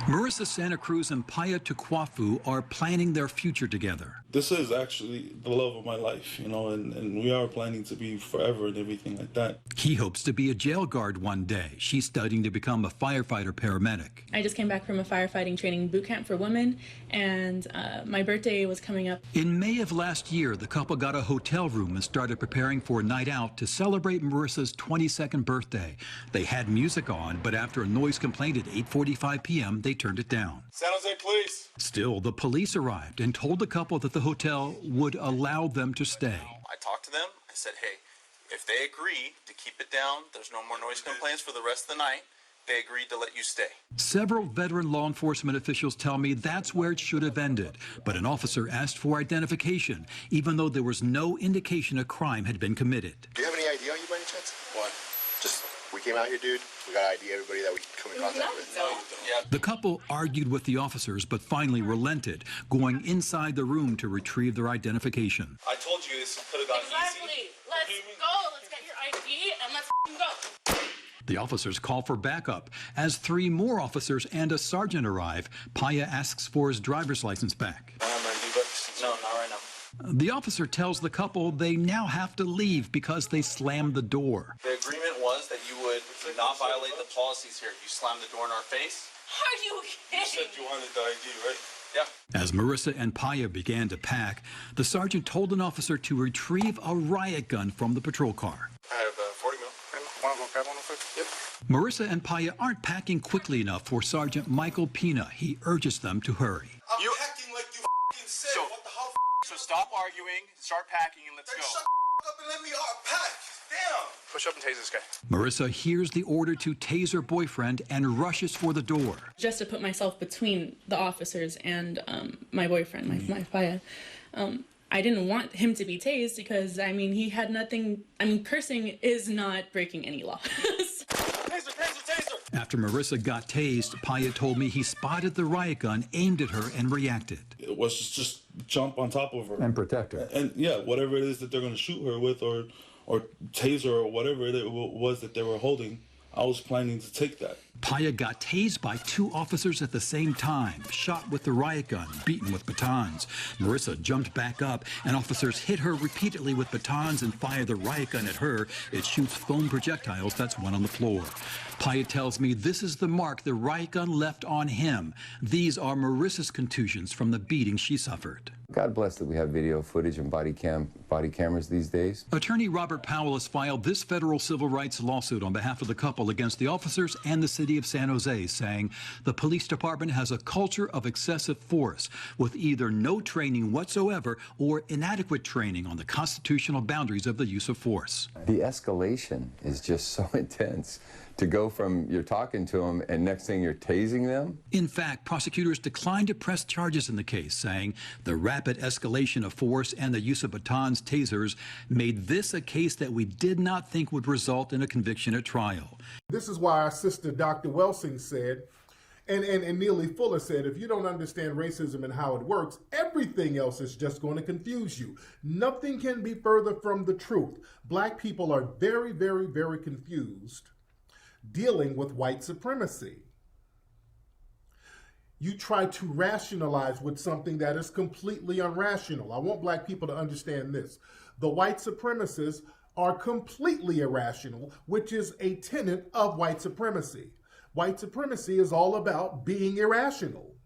Marissa Santa Cruz and Paya Tukwafu are planning their future together. This is actually the love of my life, you know, and we are planning to be forever and everything like that. He hopes to be a jail guard one day. She's studying to become a firefighter paramedic. I just came back from a firefighting training boot camp for women, and my birthday was coming up. In May of last year, the couple got a hotel room and started preparing for a night out to celebrate Marissa's 22nd birthday. They had music on, but after a noise complaint at 8:45 p.m., they turned it down. San Jose Police. Still, the police arrived and told the couple that the hotel would allow them to stay. I talked to them. I said, hey, if they agree to keep it down, there's no more noise complaints for the rest of the night, they agreed to let you stay. Several veteran law enforcement officials tell me that's where it should have ended. But an officer asked for identification, even though there was no indication a crime had been committed. Do you have any ID on you by any chance? What? Just, we came out here, dude. We got to ID everybody that we come in contact with. No, you don't. Yeah. The couple argued with the officers, but finally relented, going inside the room to retrieve their identification. I told you this could have gone Exactly. easy. Let's go. Let's get your ID and let's go. The officers call for backup. As 3 more officers and a sergeant arrive, Paya asks for his driver's license back. No, not right now. The officer tells the couple they now have to leave because they slammed the door. The agreement was that you would not violate the policies here. You slammed the door in our face. Are you You said kidding? you wanted the ID, right? Yeah. As Marissa and Paya began to pack, the sergeant told an officer to retrieve a riot gun from the patrol car. I have 40 mil. Want to go grab one real quick? Yep. Marissa and Paya aren't packing quickly enough for Sergeant Michael Pina. He urges them to hurry. I'm acting like you said. So- What the hell? So stop arguing, start packing, and let's Then go. shut the up and let me pack. Damn. Push up and tase this guy. Marissa hears the order to tase her boyfriend and rushes for the door. Just to put myself between the officers and my boyfriend, my Paya. I didn't want him to be tased because, I mean, he had nothing. I mean, cursing is not breaking any laws. Taser, taser, taser. After Marissa got tased, Paya told me he spotted the riot gun, aimed at her, and reacted. It was just jump on top of her. And protect her. And yeah, whatever it is that they're going to shoot her with or taser or whatever it was that they were holding, I was planning to take that. Paya got tased by 2 officers at the same time, shot with the riot gun, beaten with batons. Marissa jumped back up, and officers hit her repeatedly with batons and fired the riot gun at her. It shoots foam projectiles. That's one on the floor. Paya tells me this is the mark the riot gun left on him. These are Marissa's contusions from the beating she suffered. God bless that we have video footage and body cameras these days. Attorney Robert Powell has filed this federal civil rights lawsuit on behalf of the couple against the officers and the city of San Jose, saying the police department has a culture of excessive force with either no training whatsoever or inadequate training on the constitutional boundaries of the use of force. The escalation is just so intense. To go from you're talking to them and next thing you're tasing them? In fact, prosecutors declined to press charges in the case, saying the rapid escalation of force and the use of batons, tasers, made this a case that we did not think would result in a conviction at trial. This is why our sister Dr. Welsing said, and Neely Fuller said, if you don't understand racism and how it works, everything else is just going to confuse you. Nothing can be further from the truth. Black people are very, very, very confused dealing with white supremacy. You try to rationalize with something that is completely irrational. I want black people to understand this. The white supremacists are completely irrational, which is a tenet of white supremacy. White supremacy is all about being irrational.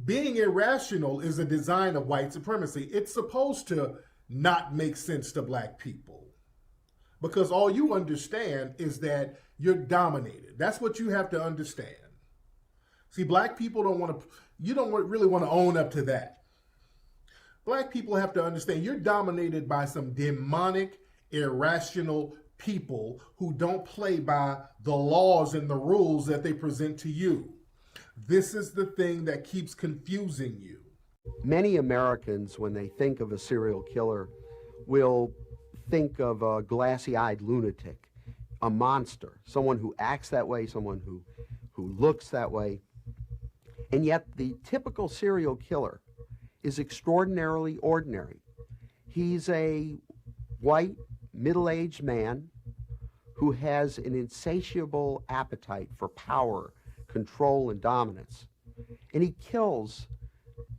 Being irrational is a design of white supremacy. It's supposed to not make sense to black people, because all you understand is that you're dominated. That's what you have to understand. See, black people don't really want to own up to that. Black people have to understand you're dominated by some demonic, irrational people who don't play by the laws and the rules that they present to you. This is the thing that keeps confusing you. Many Americans, when they think of a serial killer, will think of a glassy-eyed lunatic, a monster, someone who acts that way, someone who looks that way. And yet the typical serial killer is extraordinarily ordinary. He's a white, middle-aged man who has an insatiable appetite for power, control, and dominance. And he kills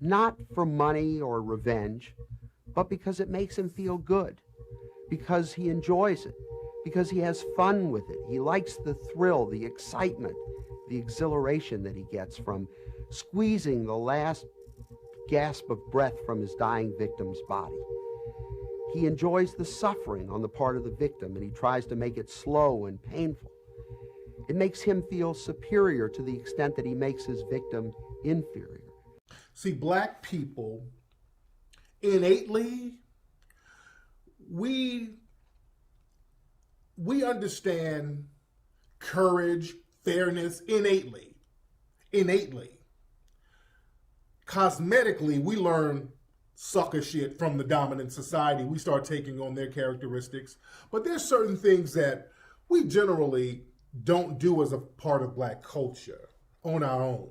not for money or revenge, but because it makes him feel good, because he enjoys it, because he has fun with it. He likes the thrill, the excitement, the exhilaration that he gets from squeezing the last gasp of breath from his dying victim's body. He enjoys the suffering on the part of the victim, and he tries to make it slow and painful. It makes him feel superior to the extent that he makes his victim inferior. See, black people, innately, we understand courage, fairness, innately. Cosmetically, we learn sucker shit from the dominant society. We start taking on their characteristics. But there's certain things that we generally don't do as a part of black culture on our own.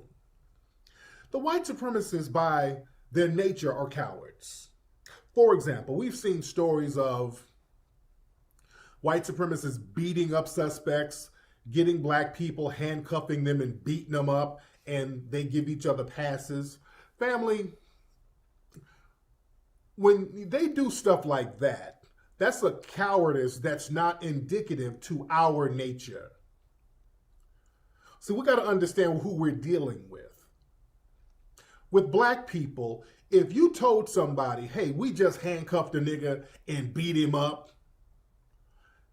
The white supremacists, by their nature, are cowards. For example, we've seen stories of white supremacists beating up suspects, getting black people, handcuffing them and beating them up, and they give each other passes. Family, when they do stuff like that, that's a cowardice that's not indicative to our nature. So we got to understand who we're dealing with. With black people, if you told somebody, hey, we just handcuffed a nigga and beat him up,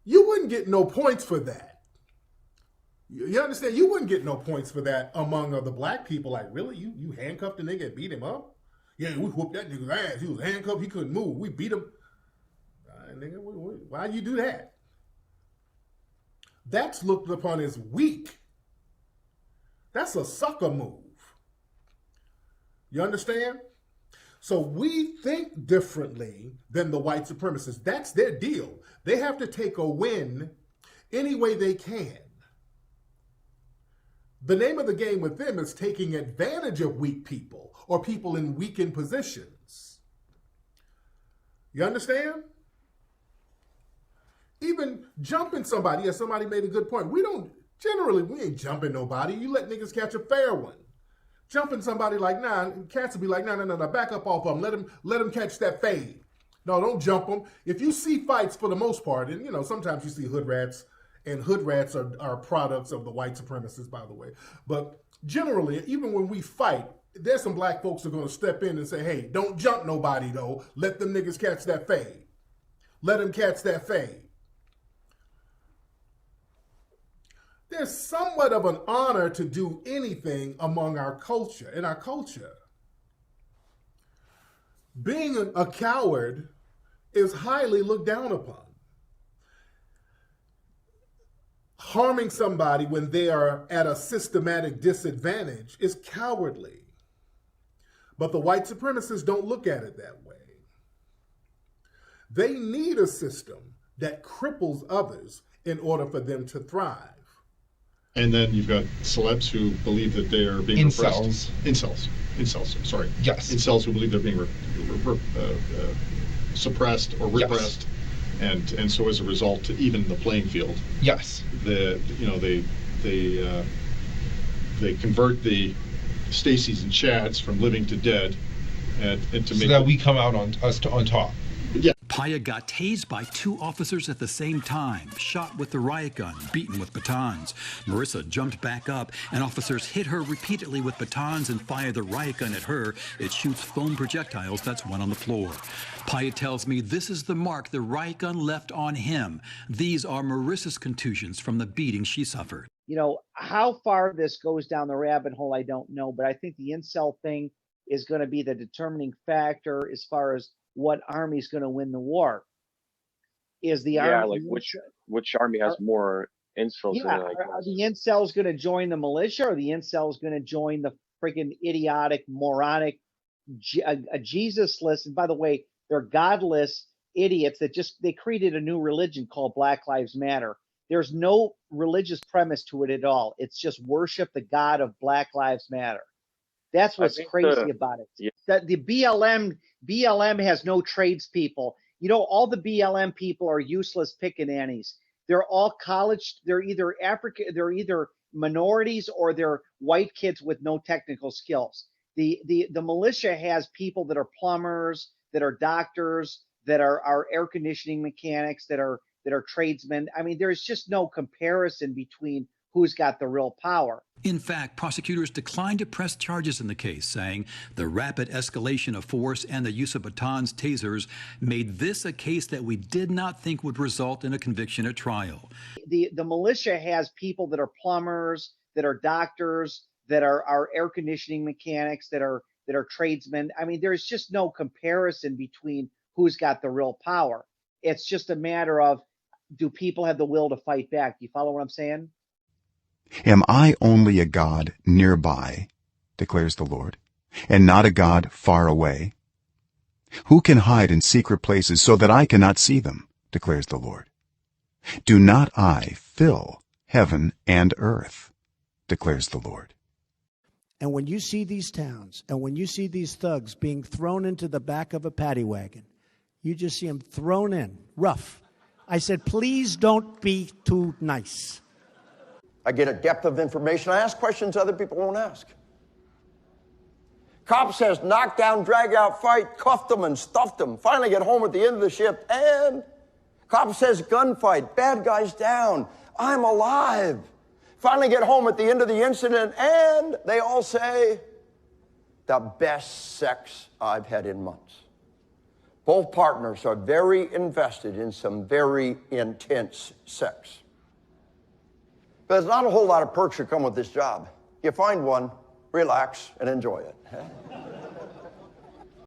you wouldn't get no points for that. You understand? You wouldn't get no points for that among other black people. Like, really? You handcuffed a nigga and beat him up? Yeah, we whooped that nigga's ass. He was handcuffed. He couldn't move. We beat him. Nigga, why'd you do that? That's looked upon as weak. That's a sucker move. You understand? So we think differently than the white supremacists. That's their deal. They have to take a win any way they can. The name of the game with them is taking advantage of weak people or people in weakened positions. You understand? Even jumping somebody, yeah, somebody made a good point. We ain't jumping nobody. You let niggas catch a fair one. Jumping somebody like, nah, cats will be like, nah, back up off of them. Let them catch that fade. No, don't jump them. If you see fights for the most part, and you know, sometimes you see hood rats, and hood rats are products of the white supremacists, by the way. But generally, even when we fight, there's some black folks that are going to step in and say, hey, don't jump nobody, though. Let them niggas catch that fade. Let them catch that fade. There's somewhat of an honor to do anything among our culture, in our culture. Being a coward is highly looked down upon. Harming somebody when they are at a systematic disadvantage is cowardly. But the white supremacists don't look at it that way. They need a system that cripples others in order for them to thrive. And then you've got celebs who believe that they are being repressed. Incels, sorry. Yes. Incels who believe they're being suppressed or repressed. Yes. And so as a result, to even the playing field. Yes. They convert the Stacys and Chads from living to dead, and to make so that we come out on top. Yeah. Paya got tased by 2 officers at the same time, shot with the riot gun, beaten with batons. Marissa jumped back up, and officers hit her repeatedly with batons and fired the riot gun at her. It shoots foam projectiles. That's one on the floor. Paya tells me this is the mark the riot gun left on him. These are Marissa's contusions from the beating she suffered. You know, how far this goes down the rabbit hole, I don't know, but I think the incel thing is going to be the determining factor as far as what army's going to win the war. Is the army, like which army has more incels? Yeah, are the incels going to join the militia, or the incels going to join the freaking idiotic, moronic, Jesus-less, and by the way, they're godless idiots that they created a new religion called Black Lives Matter. There's no religious premise to it at all. It's just worship the God of Black Lives Matter. That's what's crazy about it. Yeah. That the BLM has no tradespeople. You know, all the BLM people are useless pickaninnies. They're all college. They're either they're either minorities or they're white kids with no technical skills. The militia has people that are plumbers, that are doctors, that are air conditioning mechanics, that are tradesmen. I mean, there's just no comparison between who's got the real power. In fact, prosecutors declined to press charges in the case, saying the rapid escalation of force and the use of batons, tasers, made this a case that we did not think would result in a conviction at trial. The militia has people that are plumbers, that are doctors, that are air conditioning mechanics, that are tradesmen. I mean, there's just no comparison between who's got the real power. It's just a matter of, do people have the will to fight back? Do you follow what I'm saying? Am I only a God nearby, declares the Lord, and not a God far away? Who can hide in secret places so that I cannot see them, declares the Lord? Do not I fill heaven and earth, declares the Lord? And when you see these towns, and when you see these thugs being thrown into the back of a paddy wagon, you just see them thrown in, rough. I said, please don't be too nice. I get a depth of information. I ask questions other people won't ask. Cop says, knock down, drag out, fight, cuffed them and stuffed them. Finally get home at the end of the shift, and cop says, gunfight, bad guys down, I'm alive. Finally get home at the end of the incident, and they all say, the best sex I've had in months. Both partners are very invested in some very intense sex. But there's not a whole lot of perks that come with this job. You find one, relax, and enjoy it.